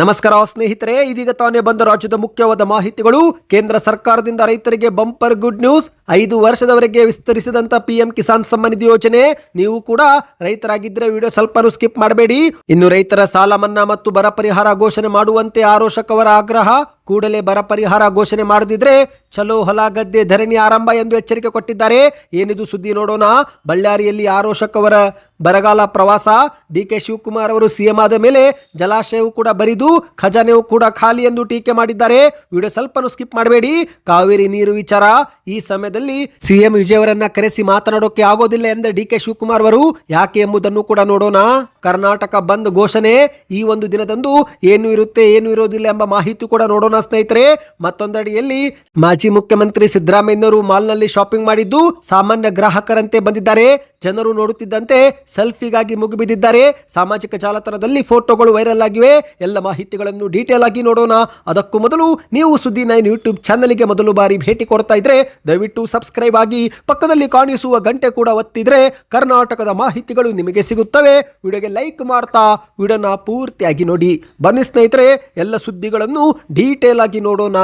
ನಮಸ್ಕಾರ ಸ್ನೇಹಿತರೆ, ಇದೀಗ ತಾನೇ ಬಂದ ರಾಜ್ಯದ ಮುಖ್ಯವಾದ ಮಾಹಿತಿಗಳು. ಕೇಂದ್ರ ಸರ್ಕಾರದಿಂದ ರೈತರಿಗೆ ಬಂಪರ್ ಗುಡ್ ನ್ಯೂಸ್. 5 ವರ್ಷದವರೆಗೆ ವಿಸ್ತರಿಸಿದಂತ ಪಿಎಂ ಕಿಸಾನ್ ಸಮ್ಮಾನ್ ನಿಧಿ ಯೋಜನೆ. ನೀವು ಕೂಡ ರೈತರಾಗಿದ್ರೆ ವಿಡಿಯೋ ಸ್ವಲ್ಪ ಸ್ಕಿಪ್ ಮಾಡಬೇಡಿ. ಇನ್ನು ರೈತರ ಸಾಲ ಮನ್ನಾ ಮತ್ತು ಬರ ಪರಿಹಾರ ಘೋಷಣೆ ಮಾಡುವಂತೆ ಆರೋಶಕ್ ಅವರ ಆಗ್ರಹ. ಕೂಡಲೇ ಬರ ಪರಿಹಾರ ಘೋಷಣೆ ಮಾಡದಿದ್ರೆ ಚಲೋ ಹೊಲ ಗದ್ದೆ ಧರಣಿ ಆರಂಭ ಎಂದು ಎಚ್ಚರಿಕೆ ಕೊಟ್ಟಿದ್ದಾರೆ. ಏನಿದು ಸುದ್ದಿ ನೋಡೋಣ. ಬಳ್ಳಾರಿಯಲ್ಲಿ ಆರೋಶಕ್ ಅವರ ಬರಗಾಲ ಪ್ರವಾಸ. ಡಿಕೆ ಶಿವಕುಮಾರ್ ಅವರು ಸಿಎಂ ಆದ ಮೇಲೆ ಜಲಾಶಯವು ಕೂಡ ಬರಿದು ಖಜಾನೆಯು ಕೂಡ ಖಾಲಿ ಎಂದು ಟೀಕೆ ಮಾಡಿದ್ದಾರೆ. ವಿಡಿಯೋ ಸ್ವಲ್ಪ ಸ್ಕಿಪ್ ಮಾಡಬೇಡಿ. ಕಾವೇರಿ ನೀರು ವಿಚಾರ. ಈ ಸಮಯದಲ್ಲಿ ಸಿಎಂ ವಿಜಯ್ ಅವರನ್ನ ಕರೆಸಿ ಮಾತನಾಡೋಕೆ ಆಗೋದಿಲ್ಲ ಎಂದ ಡಿಕೆ ಶಿವಕುಮಾರ್ ಅವರು. ಯಾಕೆ ಎಂಬುದನ್ನು ಕೂಡ ನೋಡೋಣ. ಕರ್ನಾಟಕ ಬಂದ್ ಘೋಷಣೆ. ಈ ಒಂದು ದಿನದಂದು ಏನು ಇರುತ್ತೆ ಏನು ಇರೋದಿಲ್ಲ ಎಂಬ ಮಾಹಿತಿ ಕೂಡ ನೋಡೋಣ ಸ್ನೇಹಿತರೆ. ಮತ್ತೊಂದಡಿಯಲ್ಲಿ ಮಾಜಿ ಮುಖ್ಯಮಂತ್ರಿ ಸಿದ್ದರಾಮಯ್ಯನವರು ಮಾಲ್ನಲ್ಲಿ ಶಾಪಿಂಗ್ ಮಾಡಿದ್ದು ಸಾಮಾನ್ಯ ಗ್ರಾಹಕರಂತೆ ಬಂದಿದ್ದಾರೆ. ಜನರು ನೋಡುತ್ತಿದ್ದಂತೆ ಸೆಲ್ಫಿಗಾಗಿ ಮುಗಿಬಿದ್ದಿದ್ದಾರೆ. ಸಾಮಾಜಿಕ ಜಾಲತಾಣದಲ್ಲಿ ಫೋಟೋಗಳು ವೈರಲ್ ಆಗಿವೆ. ಎಲ್ಲ ಮಾಹಿತಿಗಳನ್ನು ಡೀಟೇಲ್ ಆಗಿ ನೋಡೋಣ. ಅದಕ್ಕೂ ಮೊದಲು ನೀವು ಸುದ್ದಿ 9 ಯೂಟ್ಯೂಬ್ ಚಾನಲ್ಗೆ ಮೊದಲು ಬಾರಿ ಭೇಟಿ ಕೊಡ್ತಾ ಇದ್ರೆ ದಯವಿಟ್ಟು ಸಬ್ಸ್ಕ್ರೈಬ್ ಆಗಿ ಪಕ್ಕದಲ್ಲಿ ಕಾಣಿಸುವ ಗಂಟೆ ಕೂಡ ಒತ್ತಿದ್ರೆ ಕರ್ನಾಟಕದ ಮಾಹಿತಿಗಳು ನಿಮಗೆ ಸಿಗುತ್ತವೆ. ವಿಡಿಯೋಗೆ ಲೈಕ್ ಮಾಡ್ತಾ ವಿಡಿಯೋನ ಪೂರ್ತಿಯಾಗಿ ನೋಡಿ. ಬನ್ನಿ ಸ್ನೇಹಿತರೆ, ಎಲ್ಲ ಸುದ್ದಿಗಳನ್ನು ಡೀಟೇಲ್ ಆಗಿ ನೋಡೋಣ.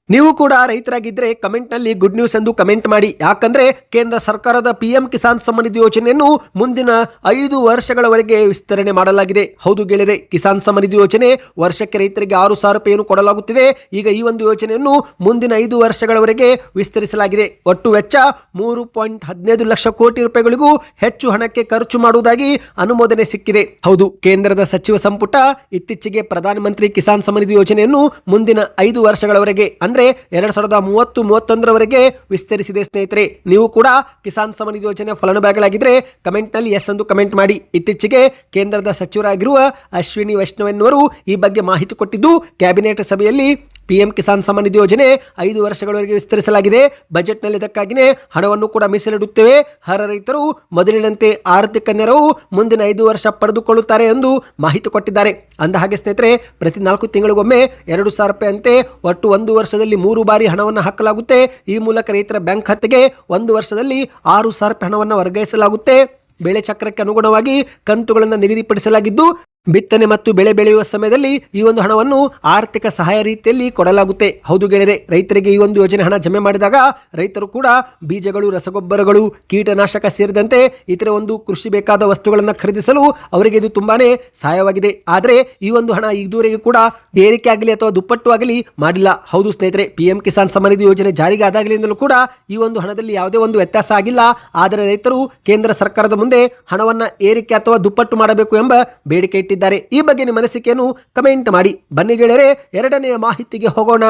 ನೀವು ಕೂಡ ರೈತರಾಗಿದ್ದರೆ ಕಮೆಂಟ್ನಲ್ಲಿ ಗುಡ್ ನ್ಯೂಸ್ ಎಂದು ಕಮೆಂಟ್ ಮಾಡಿ. ಯಾಕಂದ್ರೆ ಕೇಂದ್ರ ಸರ್ಕಾರದ ಪಿಎಂ ಕಿಸಾನ್ ಸಮ್ಮಾನ್ ನಿಧಿ ಯೋಜನೆಯನ್ನು ಮುಂದಿನ 5 ವರ್ಷಗಳವರೆಗೆ ವಿಸ್ತರಣೆ ಮಾಡಲಾಗಿದೆ. ಹೌದು ಗೆಳೆಯರೆ, ಕಿಸಾನ್ ಸಮ್ಮಾನ್ ನಿಧಿ ಯೋಜನೆ ವರ್ಷಕ್ಕೆ ರೈತರಿಗೆ 6,000 ರೂಪಾಯಿಯನ್ನು ಕೊಡಲಾಗುತ್ತಿದೆ. ಈಗ ಈ ಒಂದು ಯೋಜನೆಯನ್ನು ಮುಂದಿನ 5 ವರ್ಷಗಳವರೆಗೆ ವಿಸ್ತರಿಸಲಾಗಿದೆ. ಒಟ್ಟು ವೆಚ್ಚ 3.15 ಲಕ್ಷ ಕೋಟಿ ರೂಪಾಯಿಗಳಿಗೂ ಹೆಚ್ಚು ಹಣಕ್ಕೆ ಖರ್ಚು ಮಾಡುವುದಾಗಿ ಅನುಮೋದನೆ ಸಿಕ್ಕಿದೆ. ಹೌದು, ಕೇಂದ್ರದ ಸಚಿವ ಸಂಪುಟ ಇತ್ತೀಚೆಗೆ ಪ್ರಧಾನಮಂತ್ರಿ ಕಿಸಾನ್ ಸಮ್ಮಾನ್ ನಿಧಿ ಯೋಜನೆಯನ್ನು ಮುಂದಿನ 5 ವರ್ಷಗಳವರೆಗೆ 2030-31ರವರೆಗೆ ವಿಸ್ತರಿಸಿದೆ. ಸ್ನೇಹಿತರೆ, ನೀವು ಕೂಡ ಕಿಸಾನ್ ಸಮ್ಮಾನ್ ನಿಧಿ ಯೋಜನೆ ಫಲಾನುಭವಿಗಳಾಗಿದ್ದರೆ ಕಮೆಂಟ್ ನಲ್ಲಿ ಎಸ್ ಎಂದು ಕಮೆಂಟ್ ಮಾಡಿ. ಇತ್ತೀಚೆಗೆ ಕೇಂದ್ರದ ಸಚಿವರಾಗಿರುವ ಅಶ್ವಿನಿ ವೈಷ್ಣವನವರು ಈ ಬಗ್ಗೆ ಮಾಹಿತಿ ಕೊಟ್ಟಿದ್ದು, ಕ್ಯಾಬಿನೆಟ್ ಸಭೆಯಲ್ಲಿ ಪಿಎಂ ಕಿಸಾನ್ ಸಮ್ಮಾನ್ ನಿಧಿ ಯೋಜನೆ 5 ವರ್ಷಗಳವರೆಗೆ ವಿಸ್ತರಿಸಲಾಗಿದೆ. ಬಜೆಟ್ನಲ್ಲಿ ಇದಕ್ಕಾಗಿಯೇ ಹಣವನ್ನು ಕೂಡ ಮೀಸಲಿಡುತ್ತೇವೆ. ಅರ್ಹ ರೈತರು ಮೊದಲಿನಂತೆ ಆರ್ಥಿಕ ನೆರವು ಮುಂದಿನ 5 ವರ್ಷ ಪಡೆದುಕೊಳ್ಳುತ್ತಾರೆ ಎಂದು ಮಾಹಿತಿ ಕೊಟ್ಟಿದ್ದಾರೆ. ಅಂದ ಹಾಗೆ ಸ್ನೇಹಿತರೆ, ಪ್ರತಿ 4 ತಿಂಗಳಿಗೊಮ್ಮೆ 2,000 ರೂಪಾಯಿ ಅಂತೆ ಒಟ್ಟು 1 ವರ್ಷದಲ್ಲಿ 3 ಬಾರಿ ಹಣವನ್ನು ಹಾಕಲಾಗುತ್ತೆ. ಈ ಮೂಲಕ ರೈತರ ಬ್ಯಾಂಕ್ ಖಾತೆಗೆ 1 ವರ್ಷದಲ್ಲಿ 6,000 ರೂಪಾಯಿ ಹಣವನ್ನು ವರ್ಗಾಯಿಸಲಾಗುತ್ತೆ. ಬೆಳೆ ಚಕ್ರಕ್ಕೆ ಅನುಗುಣವಾಗಿ ಕಂತುಗಳನ್ನು ನಿಗದಿಪಡಿಸಲಾಗಿದ್ದು, ಬಿತ್ತನೆ ಮತ್ತು ಬೆಳೆ ಬೆಳೆಯುವ ಸಮಯದಲ್ಲಿ ಈ ಒಂದು ಹಣವನ್ನು ಆರ್ಥಿಕ ಸಹಾಯ ರೀತಿಯಲ್ಲಿ ಕೊಡಲಾಗುತ್ತೆ. ಹೌದು ಗೆಳೆಯರೆ, ರೈತರಿಗೆ ಈ ಒಂದು ಯೋಜನೆ ಹಣ ಜಮೆ ಮಾಡಿದಾಗ ರೈತರು ಕೂಡ ಬೀಜಗಳು, ರಸಗೊಬ್ಬರಗಳು, ಕೀಟನಾಶಕ ಸೇರಿದಂತೆ ಇತರ ಒಂದು ಕೃಷಿ ಬೇಕಾದ ವಸ್ತುಗಳನ್ನು ಖರೀದಿಸಲು ಅವರಿಗೆ ಇದು ತುಂಬಾನೇ ಸಹಾಯವಾಗಿದೆ. ಆದರೆ ಈ ಒಂದು ಹಣ ಇದುವರೆಗೂ ಕೂಡ ಏರಿಕೆ ಆಗಲಿ ಅಥವಾ ದುಪ್ಪಟ್ಟು ಆಗಲಿ ಮಾಡಿಲ್ಲ. ಹೌದು ಸ್ನೇಹಿತರೆ, ಪಿಎಂ ಕಿಸಾನ್ ಸಮ್ಮಾನ್ ನಿಧಿ ಯೋಜನೆ ಜಾರಿಗೆ ಆದಾಗಲಿಂದಲೂ ಕೂಡ ಈ ಒಂದು ಹಣದಲ್ಲಿ ಯಾವುದೇ ಒಂದು ವ್ಯತ್ಯಾಸ ಆಗಿಲ್ಲ. ಆದರೆ ರೈತರು ಕೇಂದ್ರ ಸರ್ಕಾರದ ಮುಂದೆ ಹಣವನ್ನ ಏರಿಕೆ ಅಥವಾ ದುಪ್ಪಟ್ಟು ಮಾಡಬೇಕು ಎಂಬ ಬೇಡಿಕೆ ಇಟ್ಟಿದ್ದಾರೆ. ಈ ಬಗ್ಗೆ ನಿಮ್ಮ ಅನಿಸಿಕೆಯನ್ನು ಕಮೆಂಟ್ ಮಾಡಿ. ಬನ್ನಿ ಗೆಳೆಯರೆ, ಎರಡನೆಯ ಮಾಹಿತಿಗೆ ಹೋಗೋಣ.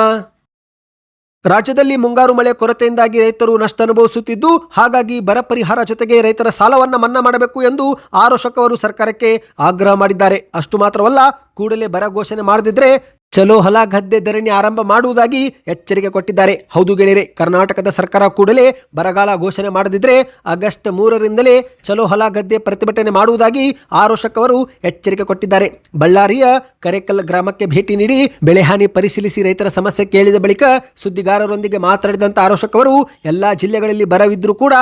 ರಾಜ್ಯದಲ್ಲಿ ಮುಂಗಾರು ಮಳೆ ಕೊರತೆಯಿಂದಾಗಿ ರೈತರು ನಷ್ಟ ಅನುಭವಿಸುತ್ತಿದ್ದು, ಹಾಗಾಗಿ ಬರ ಪರಿಹಾರ ಜೊತೆಗೆ ರೈತರ ಸಾಲವನ್ನು ಮನ್ನಾ ಮಾಡಬೇಕು ಎಂದು ಆರೋಶಕ್ ಅವರು ಸರ್ಕಾರಕ್ಕೆ ಆಗ್ರಹ ಮಾಡಿದ್ದಾರೆ. ಅಷ್ಟು ಮಾತ್ರವಲ್ಲ, ಕೂಡಲೇ ಬರ ಘೋಷಣೆ ಮಾಡದಿದ್ರೆ ಚಲೋ ಹೊಲ ಗದ್ದೆ ಧರಣಿ ಆರಂಭ ಮಾಡುವುದಾಗಿ ಎಚ್ಚರಿಕೆ ಕೊಟ್ಟಿದ್ದಾರೆ. ಹೌದು ಗೆಳೆಯರೆ, ಕರ್ನಾಟಕದ ಸರ್ಕಾರ ಕೂಡಲೇ ಬರಗಾಲ ಘೋಷಣೆ ಮಾಡದಿದ್ರೆ ಆಗಸ್ಟ್ 3ರಿಂದಲೇ ಚಲೋ ಹೊಲ ಗದ್ದೆ ಪ್ರತಿಭಟನೆ ಮಾಡುವುದಾಗಿ ಆರೋಶಕ್ ಅವರು ಎಚ್ಚರಿಕೆ ಕೊಟ್ಟಿದ್ದಾರೆ. ಬಳ್ಳಾರಿಯ ಕರೇಕಲ್ ಗ್ರಾಮಕ್ಕೆ ಭೇಟಿ ನೀಡಿ ಬೆಳೆ ಹಾನಿ ಪರಿಶೀಲಿಸಿ ರೈತರ ಸಮಸ್ಯೆ ಕೇಳಿದ ಬಳಿಕ ಸುದ್ದಿಗಾರರೊಂದಿಗೆ ಮಾತನಾಡಿದಂತ ಆರೋಶಕ್ ಅವರು, ಎಲ್ಲಾ ಜಿಲ್ಲೆಗಳಲ್ಲಿ ಬರವಿದ್ರೂ ಕೂಡ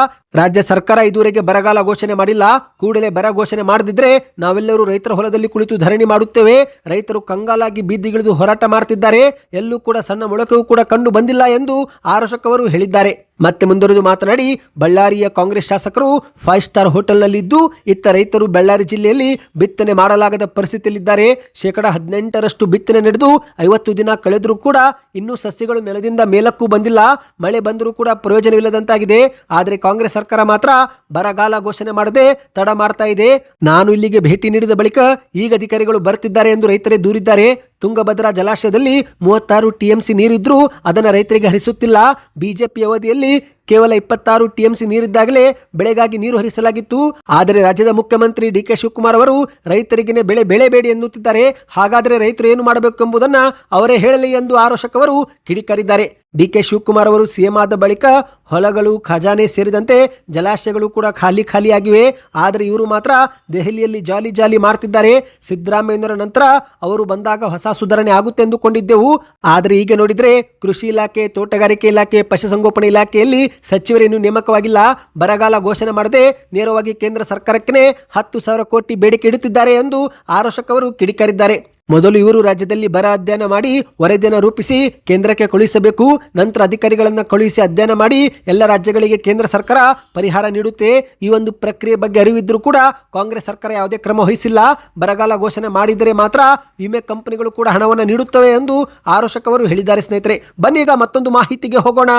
ರಾಜ್ಯ ಸರ್ಕಾರ ಇದುವರೆಗೆ ಬರಗಾಲ ಘೋಷಣೆ ಮಾಡಿಲ್ಲ. ಕೂಡಲೇ ಬರ ಘೋಷಣೆ ಮಾಡದಿದ್ರೆ ನಾವೆಲ್ಲರೂ ರೈತರ ಹೊಲದಲ್ಲಿ ಕುಳಿತು ಧರಣಿ ಮಾಡುತ್ತೇವೆ. ರೈತರು ಕಂಗಾಲಾಗಿ ಬೀದಿಗಿಳಿದು ಹೋರಾಟ ಮಾಡುತ್ತಿದ್ದಾರೆ. ಎಲ್ಲೂ ಕೂಡ ಸಣ್ಣ ಮೊಳಕೆಯೂ ಕೂಡ ಕಂಡು ಬಂದಿಲ್ಲ ಎಂದು ಆರೋಶಕ್ ಅವರು ಹೇಳಿದ್ದಾರೆ. ಮತ್ತೆ ಮುಂದುವರೆದು ಮಾತನಾಡಿ, ಬಳ್ಳಾರಿಯ ಕಾಂಗ್ರೆಸ್ ಶಾಸಕರು 5 ಸ್ಟಾರ್ ಹೋಟೆಲ್ನಲ್ಲಿದ್ದು ಇತ್ತ ರೈತರು ಬಳ್ಳಾರಿ ಜಿಲ್ಲೆಯಲ್ಲಿ ಬಿತ್ತನೆ ಮಾಡಲಾಗದ ಪರಿಸ್ಥಿತಿಯಲ್ಲಿದ್ದಾರೆ. 18% ಬಿತ್ತನೆ ನಡೆದು 50 ದಿನ ಕಳೆದರೂ ಕೂಡ ಇನ್ನೂ ಸಸ್ಯಗಳು ನೆಲದಿಂದ ಮೇಲಕ್ಕೂ ಬಂದಿಲ್ಲ. ಮಳೆ ಬಂದರೂ ಕೂಡ ಪ್ರಯೋಜನವಿಲ್ಲದಂತಾಗಿದೆ. ಆದರೆ ಕಾಂಗ್ರೆಸ್ ಸರ್ಕಾರ ಮಾತ್ರ ಬರಗಾಲ ಘೋಷಣೆ ಮಾಡದೆ ತಡ ಮಾಡ್ತಾ ಇದೆ. ನಾನು ಇಲ್ಲಿಗೆ ಭೇಟಿ ನೀಡಿದ ಬಳಿಕ ಈಗ ಅಧಿಕಾರಿಗಳು ಬರ್ತಿದ್ದಾರೆ ಎಂದು ರೈತರೇ ದೂರಿದ್ದಾರೆ. ತುಂಗಭದ್ರಾ ಜಲಾಶಯದಲ್ಲಿ 36 ಟಿಎಂಸಿ ನೀರಿದ್ರೂ ಅದನ್ನು ರೈತರಿಗೆ ಹರಿಸುತ್ತಿಲ್ಲ. ಬಿಜೆಪಿ ಅವಧಿಯಲ್ಲಿ ಕೇವಲ 26 ಟಿಎಂಸಿ ನೀರಿದ್ದಾಗಲೇ ಬೆಳೆಗಾಗಿ ನೀರು ಹರಿಸಲಾಗಿತ್ತು. ಆದರೆ ರಾಜ್ಯದ ಮುಖ್ಯಮಂತ್ರಿ ಡಿಕೆ ಶಿವಕುಮಾರ್ ಅವರು ರೈತರಿಗೆ ಬೆಳೆ ಬೆಳೆಬೇಡಿ ಎನ್ನುತ್ತಿದ್ದಾರೆ. ಹಾಗಾದರೆ ರೈತರು ಏನು ಮಾಡಬೇಕು ಎಂಬುದನ್ನು ಅವರೇ ಹೇಳಲಿ ಎಂದು ಆರೋಶಕ್ ಅವರು ಕಿಡಿಕಾರಿದ್ದಾರೆ. ಡಿಕೆ ಶಿವಕುಮಾರ್ ಅವರು ಸಿಎಂ ಆದ ಬಳಿಕ ಹೊಲಗಳು, ಖಜಾನೆ ಸೇರಿದಂತೆ ಜಲಾಶಯಗಳು ಕೂಡ ಖಾಲಿಯಾಗಿವೆ. ಆದರೆ ಇವರು ಮಾತ್ರ ದೆಹಲಿಯಲ್ಲಿ ಜಾಲಿ ಮಾಡ್ತಿದ್ದಾರೆ. ಸಿದ್ದರಾಮಯ್ಯನವರ ನಂತರ ಅವರು ಬಂದಾಗ ಹೊಸ ಸುಧಾರಣೆ ಆಗುತ್ತೆ ಎಂದುಕೊಂಡಿದ್ದೆವು. ಆದರೆ ಈಗ ನೋಡಿದ್ರೆ ಕೃಷಿ ಇಲಾಖೆ, ತೋಟಗಾರಿಕೆ ಇಲಾಖೆ, ಪಶುಸಂಗೋಪನಾ ಇಲಾಖೆಯಲ್ಲಿ ಸಚಿವರೇನು ನೇಮಕವಾಗಿಲ್ಲ. ಬರಗಾಲ ಘೋಷಣೆ ಮಾಡದೆ ನೇರವಾಗಿ ಕೇಂದ್ರ ಸರ್ಕಾರಕ್ಕೆ 10,000 ಕೋಟಿ ಬೇಡಿಕೆ ಇಡುತ್ತಿದ್ದಾರೆ ಎಂದು ಆರೋಶಕ್ ಅವರು ಕಿಡಿಕಾರಿದ್ದಾರೆ. ಮೊದಲು ಇವರು ರಾಜ್ಯದಲ್ಲಿ ಬರ ಅಧ್ಯಯನ ಮಾಡಿ ವರದಿಯನ್ನು ರೂಪಿಸಿ ಕೇಂದ್ರಕ್ಕೆ ಕಳುಹಿಸಬೇಕು. ನಂತರ ಅಧಿಕಾರಿಗಳನ್ನ ಕಳುಹಿಸಿ ಅಧ್ಯಯನ ಮಾಡಿ ಎಲ್ಲ ರಾಜ್ಯಗಳಿಗೆ ಕೇಂದ್ರ ಸರ್ಕಾರ ಪರಿಹಾರ ನೀಡುತ್ತೆ. ಈ ಒಂದು ಪ್ರಕ್ರಿಯೆ ಬಗ್ಗೆ ಅರಿವಿದ್ರೂ ಕೂಡ ಕಾಂಗ್ರೆಸ್ ಸರ್ಕಾರ ಯಾವುದೇ ಕ್ರಮ ವಹಿಸಿಲ್ಲ. ಬರಗಾಲ ಘೋಷಣೆ ಮಾಡಿದರೆ ಮಾತ್ರ ವಿಮೆ ಕಂಪನಿಗಳು ಕೂಡ ಹಣವನ್ನು ನೀಡುತ್ತವೆ ಎಂದು ಆರೋಶಕ್ ಅವರು ಹೇಳಿದ್ದಾರೆ. ಸ್ನೇಹಿತರೆ, ಬನ್ನಿ ಈಗ ಮತ್ತೊಂದು ಮಾಹಿತಿಗೆ ಹೋಗೋಣ.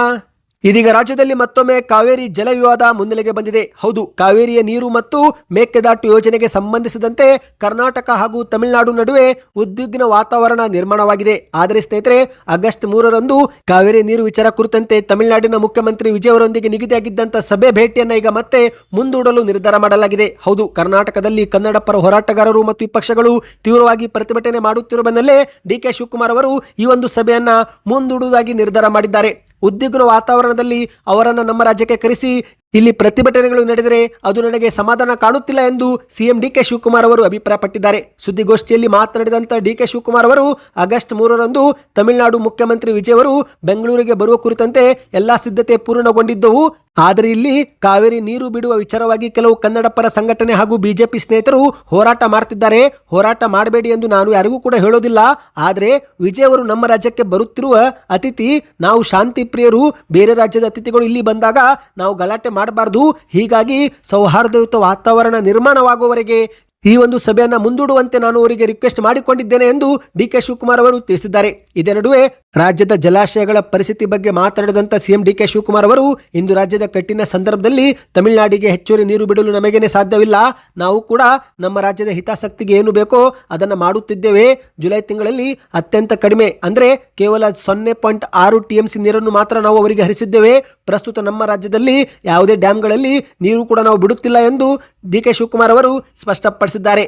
ಇದೀಗ ರಾಜ್ಯದಲ್ಲಿ ಮತ್ತೊಮ್ಮೆ ಕಾವೇರಿ ಜಲ ವಿವಾದ ಮುನ್ನೆಲೆಗೆ ಬಂದಿದೆ. ಹೌದು, ಕಾವೇರಿಯ ನೀರು ಮತ್ತು ಮೇಕೆದಾಟು ಯೋಜನೆಗೆ ಸಂಬಂಧಿಸಿದಂತೆ ಕರ್ನಾಟಕ ಹಾಗೂ ತಮಿಳುನಾಡು ನಡುವೆ ಉದ್ವಿಗ್ನ ವಾತಾವರಣ ನಿರ್ಮಾಣವಾಗಿದೆ. ಆದರೆ ಸ್ನೇಹಿತರೆ, ಆಗಸ್ಟ್ 3ರಂದು ಕಾವೇರಿ ನೀರು ವಿಚಾರ ಕುರಿತಂತೆ ತಮಿಳುನಾಡಿನ ಮುಖ್ಯಮಂತ್ರಿ ವಿಜಯ್ ಅವರೊಂದಿಗೆ ನಿಗದಿಯಾಗಿದ್ದಂತ ಸಭೆ ಭೇಟಿಯನ್ನ ಈಗ ಮತ್ತೆ ಮುಂದೂಡಲು ನಿರ್ಧಾರ ಮಾಡಲಾಗಿದೆ. ಹೌದು, ಕರ್ನಾಟಕದಲ್ಲಿ ಕನ್ನಡ ಪರ ಹೋರಾಟಗಾರರು ಮತ್ತು ವಿಪಕ್ಷಗಳು ತೀವ್ರವಾಗಿ ಪ್ರತಿಭಟನೆ ಮಾಡುತ್ತಿರುವ ಬೆನ್ನಲ್ಲೇ ಡಿ.ಕೆ. ಶಿವಕುಮಾರ್ ಅವರು ಈ ಒಂದು ಸಭೆಯನ್ನ ಮುಂದೂಡುವುದಾಗಿ ನಿರ್ಧಾರ ಮಾಡಿದ್ದಾರೆ. ಉದ್ವಿಗ್ನ ವಾತಾವರಣದಲ್ಲಿ ಅವರನ್ನು ನಮ್ಮ ರಾಜ್ಯಕ್ಕೆ ಕರೆಸಿ ಇಲ್ಲಿ ಪ್ರತಿಭಟನೆಗಳು ನಡೆದರೆ ಅದು ನನಗೆ ಸಮಾಧಾನ ಕಾಣುತ್ತಿಲ್ಲ ಎಂದು ಸಿಎಂ ಡಿ.ಕೆ. ಶಿವಕುಮಾರ್ ಅವರು ಅಭಿಪ್ರಾಯಪಟ್ಟಿದ್ದಾರೆ. ಸುದ್ದಿಗೋಷ್ಠಿಯಲ್ಲಿ ಮಾತನಾಡಿದಂತ ಡಿ.ಕೆ. ಶಿವಕುಮಾರ್ ಅವರು ಆಗಸ್ಟ್ 3ರಂದು ತಮಿಳುನಾಡು ಮುಖ್ಯಮಂತ್ರಿ ವಿಜಯ್ ಅವರು ಬೆಂಗಳೂರಿಗೆ ಬರುವ ಕುರಿತಂತೆ ಎಲ್ಲಾ ಸಿದ್ಧತೆ ಪೂರ್ಣಗೊಂಡಿದ್ದವು. ಆದರೆ ಇಲ್ಲಿ ಕಾವೇರಿ ನೀರು ಬಿಡುವ ವಿಚಾರವಾಗಿ ಕೆಲವು ಕನ್ನಡ ಪರ ಸಂಘಟನೆ ಹಾಗೂ ಬಿಜೆಪಿ ಸ್ನೇಹಿತರು ಹೋರಾಟ ಮಾಡ್ತಿದ್ದಾರೆ. ಹೋರಾಟ ಮಾಡಬೇಡಿ ಎಂದು ನಾನು ಯಾರಿಗೂ ಕೂಡ ಹೇಳೋದಿಲ್ಲ. ಆದರೆ ವಿಜಯ್ ಅವರು ನಮ್ಮ ರಾಜ್ಯಕ್ಕೆ ಬರುತ್ತಿರುವ ಅತಿಥಿ, ನಾವು ಶಾಂತಿ ಪ್ರಿಯರು. ಬೇರೆ ರಾಜ್ಯದ ಅತಿಥಿಗಳು ಇಲ್ಲಿ ಬಂದಾಗ ನಾವು ಗಲಾಟೆ ಮಾಡಬಾರದು. ಹೀಗಾಗಿ ಸೌಹಾರ್ದಯುತ ವಾತಾವರಣ ನಿರ್ಮಾಣವಾಗುವವರೆಗೆ ಈ ಒಂದು ಸಭೆಯನ್ನ ಮುಂದೂಡುವಂತೆ ನಾನು ಅವರಿಗೆ ರಿಕ್ವೆಸ್ಟ್ ಮಾಡಿಕೊಂಡಿದ್ದೇನೆ ಎಂದು ಡಿ.ಕೆ. ಶಿವಕುಮಾರ್ ಅವರು ತಿಳಿಸಿದ್ದಾರೆ. ಇದೇ ನಡುವೆ ರಾಜ್ಯದ ಜಲಾಶಯಗಳ ಪರಿಸ್ಥಿತಿ ಬಗ್ಗೆ ಮಾತನಾಡಿದಂತ ಸಿಎಂ ಡಿ.ಕೆ. ಶಿವಕುಮಾರ್ ಅವರು, ಇಂದು ರಾಜ್ಯದ ಕಠಿಣ ಸಂದರ್ಭದಲ್ಲಿ ತಮಿಳುನಾಡಿಗೆ ಹೆಚ್ಚುವರಿ ನೀರು ಬಿಡಲು ನಮಗೇನೆ ಸಾಧ್ಯವಿಲ್ಲ. ನಾವು ಕೂಡ ನಮ್ಮ ರಾಜ್ಯದ ಹಿತಾಸಕ್ತಿಗೆ ಏನು ಬೇಕೋ ಅದನ್ನು ಮಾಡುತ್ತಿದ್ದೇವೆ. ಜುಲೈ ತಿಂಗಳಲ್ಲಿ ಅತ್ಯಂತ ಕಡಿಮೆ ಅಂದ್ರೆ ಕೇವಲ 0.6 TMC ನೀರನ್ನು ಮಾತ್ರ ನಾವು ಅವರಿಗೆ ಹರಿಸಿದ್ದೇವೆ. ಪ್ರಸ್ತುತ ನಮ್ಮ ರಾಜ್ಯದಲ್ಲಿ ಯಾವುದೇ ಡ್ಯಾಂಗಳಲ್ಲಿ ನೀರು ಕೂಡ ನಾವು ಬಿಡುತ್ತಿಲ್ಲ ಎಂದು ಡಿ.ಕೆ. ಶಿವಕುಮಾರ್ ಅವರು ಸ್ಪಷ್ಟಪಡಿಸಿದ್ದಾರೆ.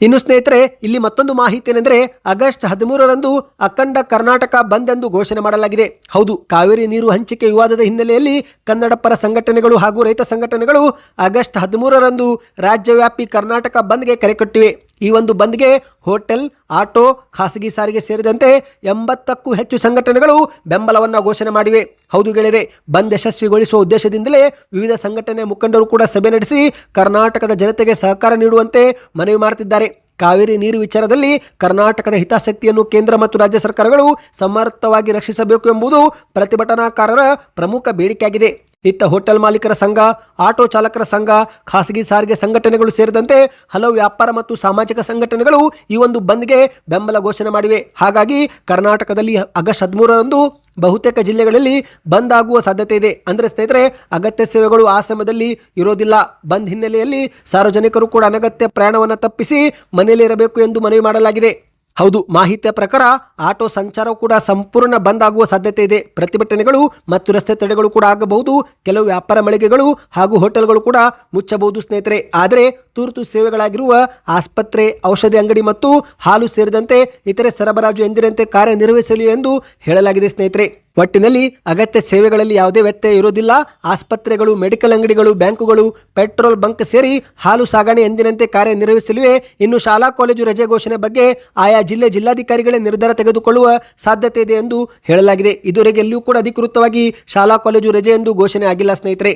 ಇನ್ನು ಸ್ನೇಹಿತರೆ, ಇಲ್ಲಿ ಮತ್ತೊಂದು ಮಾಹಿತಿ ಏನೆಂದರೆ ಆಗಸ್ಟ್ 13ರಂದು ಅಖಂಡ ಕರ್ನಾಟಕ ಬಂದ್ ಎಂದು ಘೋಷಣೆ ಮಾಡಲಾಗಿದೆ. ಹೌದು, ಕಾವೇರಿ ನೀರು ಹಂಚಿಕೆ ವಿವಾದದ ಹಿನ್ನೆಲೆಯಲ್ಲಿ ಕನ್ನಡ ಪರ ಸಂಘಟನೆಗಳು ಹಾಗೂ ರೈತ ಸಂಘಟನೆಗಳು ಆಗಸ್ಟ್ 13ರಂದು ರಾಜ್ಯವ್ಯಾಪಿ ಕರ್ನಾಟಕ ಬಂದ್ಗೆ ಕರೆ ಕೊಟ್ಟಿವೆ. ಈ ಒಂದು ಬಂದ್ಗೆ ಹೋಟೆಲ್, ಆಟೋ, ಖಾಸಗಿ ಸಾರಿಗೆ ಸೇರಿದಂತೆ 80ಕ್ಕೂ ಹೆಚ್ಚು ಸಂಘಟನೆಗಳು ಬೆಂಬಲವನ್ನು ಘೋಷಣೆ ಮಾಡಿವೆ. ಹೌದು ಗೆಳೆಯರೆ, ಬಂದ್ ಯಶಸ್ವಿಗೊಳಿಸುವ ಉದ್ದೇಶದಿಂದಲೇ ವಿವಿಧ ಸಂಘಟನೆ ಮುಖಂಡರು ಕೂಡ ಸಭೆ ನಡೆಸಿ ಕರ್ನಾಟಕದ ಜನತೆಗೆ ಸಹಕಾರ ನೀಡುವಂತೆ ಮನವಿ ಮಾಡುತ್ತಿದ್ದಾರೆ. ಕಾವೇರಿ ನೀರು ವಿಚಾರದಲ್ಲಿ ಕರ್ನಾಟಕದ ಹಿತಾಸಕ್ತಿಯನ್ನು ಕೇಂದ್ರ ಮತ್ತು ರಾಜ್ಯ ಸರ್ಕಾರಗಳು ಸಮರ್ಥವಾಗಿ ರಕ್ಷಿಸಬೇಕು ಎಂಬುದು ಪ್ರತಿಭಟನಾಕಾರರ ಪ್ರಮುಖ ಬೇಡಿಕೆಯಾಗಿದೆ. ಇತ್ತ ಹೋಟೆಲ್ ಮಾಲೀಕರ ಸಂಘ, ಆಟೋ ಚಾಲಕರ ಸಂಘ, ಖಾಸಗಿ ಸಾರಿಗೆ ಸಂಘಟನೆಗಳು ಸೇರಿದಂತೆ ಹಲವು ವ್ಯಾಪಾರ ಮತ್ತು ಸಾಮಾಜಿಕ ಸಂಘಟನೆಗಳು ಈ ಒಂದು ಬಂದ್ಗೆ ಬೆಂಬಲ ಘೋಷಣೆ ಮಾಡಿವೆ. ಹಾಗಾಗಿ ಕರ್ನಾಟಕದಲ್ಲಿ ಆಗಸ್ಟ್ 13ರಂದು ಬಹುತೇಕ ಜಿಲ್ಲೆಗಳಲ್ಲಿ ಬಂದ್ ಆಗುವ ಸಾಧ್ಯತೆ ಇದೆ. ಅಂದ್ರೆ ಸ್ನೇಹಿತರೆ, ಅಗತ್ಯ ಸೇವೆಗಳು ಆ ಸಮಯದಲ್ಲಿ ಇರೋದಿಲ್ಲ. ಬಂದ್ ಹಿನ್ನೆಲೆಯಲ್ಲಿ ಸಾರ್ವಜನಿಕರು ಕೂಡ ಅನಗತ್ಯ ಪ್ರಯಾಣವನ್ನು ತಪ್ಪಿಸಿ ಮನೆಯಲ್ಲಿ ಇರಬೇಕು ಎಂದು ಮನವಿ ಮಾಡಲಾಗಿದೆ. ಹೌದು, ಮಾಹಿತಿಯ ಪ್ರಕಾರ ಆಟೋ ಸಂಚಾರ ಕೂಡ ಸಂಪೂರ್ಣ ಬಂದ್ ಆಗುವ ಸಾಧ್ಯತೆ ಇದೆ. ಪ್ರತಿಭಟನೆಗಳು ಮತ್ತು ರಸ್ತೆ ತಡೆಗಳು ಕೂಡ ಆಗಬಹುದು. ಕೆಲವು ವ್ಯಾಪಾರ ಮಳಿಗೆಗಳು ಹಾಗೂ ಹೋಟೆಲ್ಗಳು ಕೂಡ ಮುಚ್ಚಬಹುದು ಸ್ನೇಹಿತರೆ. ಆದರೆ ತುರ್ತು ಸೇವೆಗಳಾಗಿರುವ ಆಸ್ಪತ್ರೆ, ಔಷಧಿ ಅಂಗಡಿ ಮತ್ತು ಹಾಲು ಸೇರಿದಂತೆ ಇತರೆ ಸರಬರಾಜು ಎಂದಿನಂತೆ ಕಾರ್ಯನಿರ್ವಹಿಸಲಿ ಎಂದು ಹೇಳಲಾಗಿದೆ ಸ್ನೇಹಿತರೆ. ಒಟ್ಟಿನಲ್ಲಿ ಅಗತ್ಯ ಸೇವೆಗಳಲ್ಲಿ ಯಾವುದೇ ವ್ಯತ್ಯಯ ಇರೋದಿಲ್ಲ. ಆಸ್ಪತ್ರೆಗಳು, ಮೆಡಿಕಲ್ ಅಂಗಡಿಗಳು, ಬ್ಯಾಂಕುಗಳು, ಪೆಟ್ರೋಲ್ ಬಂಕ್ ಸೇರಿ ಹಾಲು ಸಾಗಣೆ ಎಂದಿನಂತೆ ಕಾರ್ಯನಿರ್ವಹಿಸಲಿವೆ. ಇನ್ನು ಶಾಲಾ ಕಾಲೇಜು ರಜೆ ಘೋಷಣೆ ಬಗ್ಗೆ ಆಯಾ ಜಿಲ್ಲಾಧಿಕಾರಿಗಳೇ ನಿರ್ಧಾರ ತೆಗೆದುಕೊಳ್ಳುವ ಸಾಧ್ಯತೆ ಇದೆ ಎಂದು ಹೇಳಲಾಗಿದೆ. ಇದುವರೆಗೆ ಎಲ್ಲಿಯೂ ಕೂಡ ಅಧಿಕೃತವಾಗಿ ಶಾಲಾ ಕಾಲೇಜು ರಜೆ ಎಂದು ಘೋಷಣೆ ಆಗಿಲ್ಲ ಸ್ನೇಹಿತರೆ.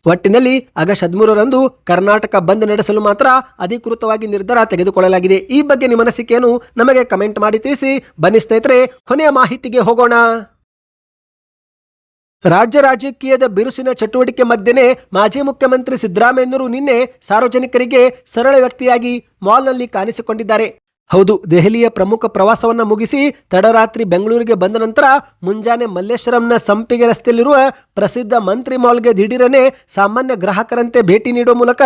ಒಟ್ಟಿನಲ್ಲಿ ಆಗಸ್ಟ್ 13ರಂದು ಕರ್ನಾಟಕ ಬಂದ್ ನಡೆಸಲು ಮಾತ್ರ ಅಧಿಕೃತವಾಗಿ ನಿರ್ಧಾರ ತೆಗೆದುಕೊಳ್ಳಲಾಗಿದೆ. ಈ ಬಗ್ಗೆ ನಿಮ್ಮ ಅನಿಸಿಕೆಯನ್ನು ನಮಗೆ ಕಮೆಂಟ್ ಮಾಡಿ ತಿಳಿಸಿ. ಬನ್ನಿ ಸ್ನೇಹಿತರೆ, ಕೊನೆಯ ಮಾಹಿತಿಗೆ ಹೋಗೋಣ. ರಾಜ್ಯ ರಾಜಕೀಯದ ಬಿರುಸಿನ ಚಟುವಟಿಕೆ ಮಧ್ಯೆನೇ ಮಾಜಿ ಮುಖ್ಯಮಂತ್ರಿ ಸಿದ್ದರಾಮಯ್ಯನವರು ನಿನ್ನೆ ಸಾರ್ವಜನಿಕರಿಗೆ ಸರಳ ವ್ಯಕ್ತಿಯಾಗಿ ಮಾಲ್ನಲ್ಲಿ ಕಾಣಿಸಿಕೊಂಡಿದ್ದಾರೆ. ಹೌದು, ದೆಹಲಿಯ ಪ್ರಮುಖ ಪ್ರವಾಸವನ್ನ ಮುಗಿಸಿ ತಡರಾತ್ರಿ ಬೆಂಗಳೂರಿಗೆ ಬಂದ ನಂತರ ಮುಂಜಾನೆ ಮಲ್ಲೇಶ್ವರಂನ ಸಂಪಿಗೆ ರಸ್ತೆಯಲ್ಲಿರುವ ಪ್ರಸಿದ್ಧ ಮಂತ್ರಿ ಮಾಲ್ಗೆ ದಿಢೀರನೆ ಸಾಮಾನ್ಯ ಗ್ರಾಹಕರಂತೆ ಭೇಟಿ ನೀಡುವ ಮೂಲಕ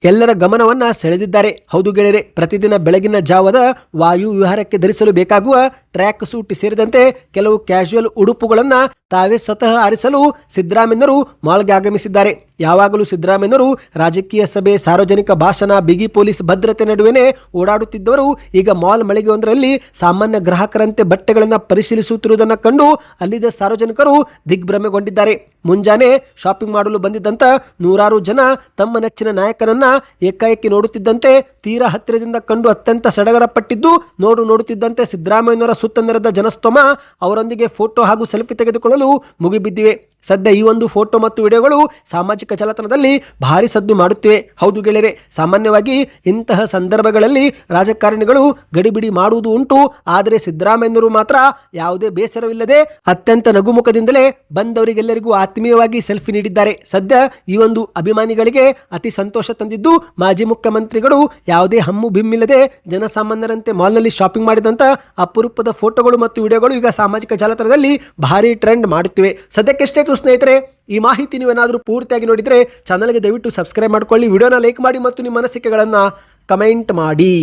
ಎಲ್ಲರ ಗಮನವನ್ನ ಸೆಳೆದಿದ್ದಾರೆ. ಹೌದು ಗೆಳೆಯರೆ, ಪ್ರತಿದಿನ ಬೆಳಗಿನ ಜಾವದ ವಾಯು ವಿಹಾರಕ್ಕೆ ಧರಿಸಲು ಬೇಕಾಗುವ ಟ್ರ್ಯಾಕ್ ಸೂಟ್ ಸೇರಿದಂತೆ ಕೆಲವು ಕ್ಯಾಶುವಲ್ ಉಡುಪುಗಳನ್ನ ತಾವೇ ಸ್ವತಃ ಆರಿಸಲು ಸಿದ್ದರಾಮಯ್ಯನವರು ಮಾಲ್ಗೆ ಆಗಮಿಸಿದ್ದಾರೆ. ಯಾವಾಗಲೂ ಸಿದ್ದರಾಮಯ್ಯನವರು ರಾಜಕೀಯ ಸಭೆ, ಸಾರ್ವಜನಿಕ ಭಾಷಣ, ಬಿಗಿ ಪೊಲೀಸ್ ಭದ್ರತೆ ನಡುವೆನೇ ಓಡಾಡುತ್ತಿದ್ದವರು ಈಗ ಮಾಲ್ ಮಳಿಗೆಯೊಂದರಲ್ಲಿ ಸಾಮಾನ್ಯ ಗ್ರಾಹಕರಂತೆ ಬಟ್ಟೆಗಳನ್ನು ಪರಿಶೀಲಿಸುತ್ತಿರುವುದನ್ನು ಕಂಡು ಅಲ್ಲಿದ್ದ ಸಾರ್ವಜನಿಕರು ದಿಗ್ಭ್ರಮೆಗೊಂಡಿದ್ದಾರೆ. ಮುಂಜಾನೆ ಶಾಪಿಂಗ್ ಮಾಡಲು ಬಂದಿದ್ದಂತ ನೂರಾರು ಜನ ತಮ್ಮ ನೆಚ್ಚಿನ ನಾಯಕನನ್ನ ಏಕಾಏಕಿ ನೋಡುತ್ತಿದ್ದಂತೆ ತೀರಾ ಹತ್ತಿರದಿಂದ ಕಂಡು ಅತ್ಯಂತ ಸಡಗರಪಟ್ಟಿದ್ದು ನೋಡುತ್ತಿದ್ದಂತೆ ಸಿದ್ದರಾಮಯ್ಯನವರ ಸುತ್ತ ನೆರೆದ ಜನಸ್ತೋಮ ಅವರೊಂದಿಗೆ ಫೋಟೋ ಹಾಗೂ ಸೆಲ್ಫಿ ತೆಗೆದುಕೊಳ್ಳಲು ಮುಗಿಬಿದ್ದಿವೆ. ಸದ್ಯ ಈ ಒಂದು ಫೋಟೋ ಮತ್ತು ವಿಡಿಯೋಗಳು ಸಾಮಾಜಿಕ ಜಾಲತಾಣದಲ್ಲಿ ಭಾರಿ ಸದ್ದು ಮಾಡುತ್ತಿವೆ. ಹೌದು ಗೆಳೆಯರೆ, ಸಾಮಾನ್ಯವಾಗಿ ಇಂತಹ ಸಂದರ್ಭಗಳಲ್ಲಿ ರಾಜಕಾರಣಿಗಳು ಗಡಿಬಿಡಿ ಮಾಡುವುದು ಉಂಟು. ಆದರೆ ಸಿದ್ದರಾಮಯ್ಯನವರು ಮಾತ್ರ ಯಾವುದೇ ಬೇಸರವಿಲ್ಲದೆ ಅತ್ಯಂತ ನಗುಮುಖದಿಂದಲೇ ಬಂದವರಿಗೆಲ್ಲರಿಗೂ ಆತ್ಮೀಯವಾಗಿ ಸೆಲ್ಫಿ ನೀಡಿದ್ದಾರೆ. ಸದ್ಯ ಈ ಒಂದು ಅಭಿಮಾನಿಗಳಿಗೆ ಅತಿ ಸಂತೋಷ ತಂದಿದ್ದು, ಮಾಜಿ ಮುಖ್ಯಮಂತ್ರಿಗಳು ಯಾವುದೇ ಹಮ್ಮು ಬಿಮ್ಮಿಲ್ಲದೆ ಜನಸಾಮಾನ್ಯರಂತೆ ಮಾಲ್ನಲ್ಲಿ ಶಾಪಿಂಗ್ ಮಾಡಿದಂತ ಅಪರೂಪದ ಫೋಟೋಗಳು ಮತ್ತು ವಿಡಿಯೋಗಳು ಈಗ ಸಾಮಾಜಿಕ ಜಾಲತಾಣದಲ್ಲಿ ಭಾರಿ ಟ್ರೆಂಡ್ ಮಾಡುತ್ತಿವೆ. ಸದ್ಯಕ್ಕೆಷ್ಟೇ ಸ್ನೇಹಿತರೆ, ಈ ಮಾಹಿತಿ ನೀವೇನಾದರೂ ಪೂರ್ತಿಯಾಗಿ ನೋಡಿದರೆ ಚಾನಲ್ಗೆ ದಯವಿಟ್ಟು ಸಬ್ಸ್ಕ್ರೈಬ್ ಮಾಡಿಕೊಳ್ಳಿ, ವಿಡಿಯೋನ ಲೈಕ್ ಮಾಡಿ ಮತ್ತು ನಿಮ್ಮ ಅನಿಸಿಕೆಗಳನ್ನು ಕಮೆಂಟ್ ಮಾಡಿ.